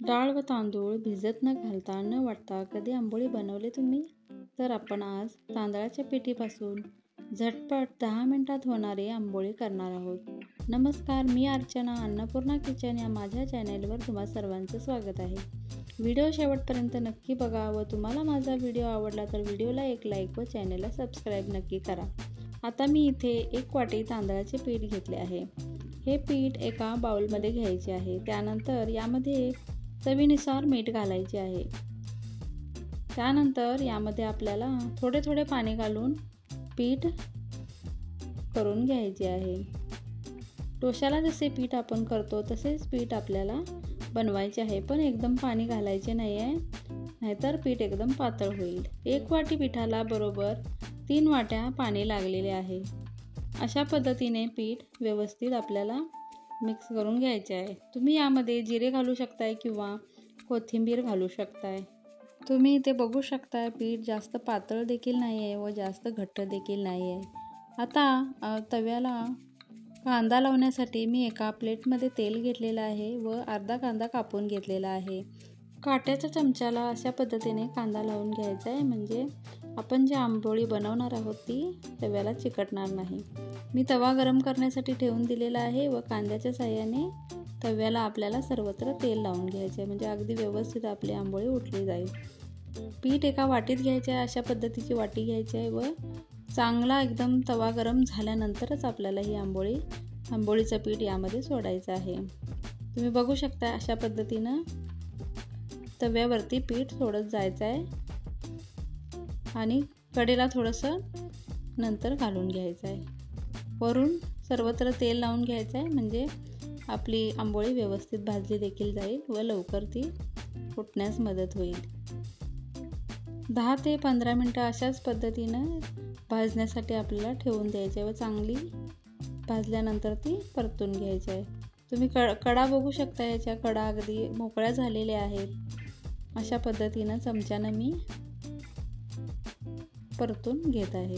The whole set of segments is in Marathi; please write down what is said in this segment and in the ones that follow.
डाळ व तांदूळ भिजत न घालता न वाटता कधी आंबोळी बनवले तुम्ही? तर आपण आज तांदळाच्या पिठीपासून झटपट 10 मिनिटात होणारी आंबोळी करणार आहोत. नमस्कार, मी अर्चना. अन्नपूर्णा किचन या माझ्या चॅनेलवर तुम्हा सर्वांचं स्वागत आहे. व्हिडिओ शेवटपर्यंत नक्की बघा व तुम्हाला माझा व्हिडिओ आवडला तर व्हिडिओला एक लाईक व चॅनेलला सबस्क्राईब नक्की करा. आता मी इथे 1 वाटी तांदळाचे पीठ घेतले आहे. हे पीठ एका बाउलमध्ये घ्यायचे आहे. त्यानंतर यामध्ये चवीनुसार मीठ घालायचे आहे. त्यानंतर यामध्ये आपल्याला थोडे थोडे पाणी घालून पीठ करून घ्यायचे आहे. डोश्याला जसे पीठ आपण करतो तसेच पीठ आपल्याला बनवायचे आहे, पण एकदम पाणी घालायचे नाही आहे, नाहीतर पीठ एकदम पातळ होईल. 1 वाटी पिठाला बरोबर 3 वाट्या पाणी लागलेले आहे. अशा पद्धतीने पीठ व्यवस्थित आपल्याला मिक्स करून घ्यायचे आहे. तुम्ही यामध्ये जिरे घालू शकताय किंवा कोथिंबीर घालू शकताय. तुम्ही इथे बघू शकताय पीठ जास्त पातळ देखील नाही आहे व जास्त घट्ट देखील नाही आहे. आता तव्याला कांदा लावण्यासाठी मी एका प्लेटमध्ये तेल घेतलेलं आहे व अर्धा कांदा कापून घेतलेला आहे. काट्याच्या चमच्याला अशा पद्धतीने कांदा लावून घ्यायचा आहे, म्हणजे आपण जी आंबोळी बनवणार आहोत ती तव्याला चिकटणार नाही. मी तवा गरम करण्यासाठी ठेवून दिलेला आहे व कांद्याच्या साहाय्याने तव्याला आपल्याला सर्वत्र तेल लावून घ्यायचे आहे, म्हणजे अगदी व्यवस्थित आपली आंबोळी उठली जाईल. पीठ एका वाटीत घ्यायचे आहे. अशा पद्धतीची वाटी घ्यायची आहे व चांगला एकदम तवा गरम झाल्यानंतरच आपल्याला ही आंबोळीचं पीठ यामध्ये सोडायचं आहे. तुम्ही बघू शकता अशा पद्धतीनं तव्यावरती पीठ सोडत जायचं आहे आणि कडेला थोडंसं नंतर घालून घ्यायचं आहे. वरून सर्वत्र तेल लावून घ्यायचं आहे, म्हणजे आपली आंबोळी व्यवस्थित भाजली देखील जाईल व लवकर ती फुटण्यास मदत होईल. 10 ते 15 मिनटं अशाच पद्धतीनं भाजण्यासाठी आपल्याला ठेवून द्यायचे व चांगली भाजल्यानंतर ती परतून घ्यायची आहे. तुम्ही कडा बघू शकता, याच्या कडा अगदी मोकळ्या झालेल्या आहेत. अशा पद्धतीनं चमच्यानं मी परतून घेत आहे.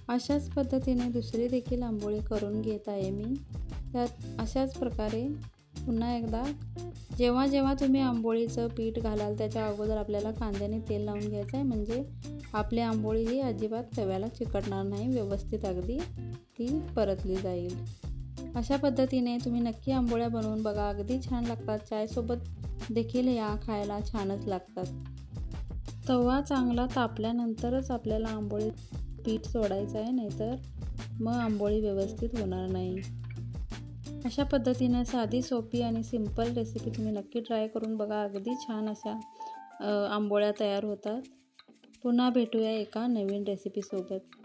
अशाच पद्धतीने दुसरी देखील आंबोळी करून घेत आहे मी. त्यात अशाच प्रकारे पुन्हा एकदा जेव्हा जेव्हा तुम्ही आंबोळीचं पीठ घालाल त्याच्या अगोदर आपल्याला कांद्याने तेल लावून घ्यायचं आहे, म्हणजे आपली आंबोळी ही अजिबात तव्याला चिकटणार नाही, व्यवस्थित अगदी ती परतली जाईल. अशा पद्धतीने तुम्ही नक्की आंबोळ्या बनवून बघा, अगदी छान लागतात. चायसोबत देखील या खायला छानच लागतात. तवा चांगला तापल्यानंतरच आपल्याला आंबोळी पीठ सोडायचं आहे, नाहीतर मग आंबोळी व्यवस्थित होणार नाही. अशा पद्धतीने साधी, सोपी आणि सिंपल रेसिपी तुम्ही नक्की ट्राय करून बघा. अगदी छान अशा आंबोळ्या तयार होतात. पुन्हा भेटूया एका नवीन रेसिपीसोबत.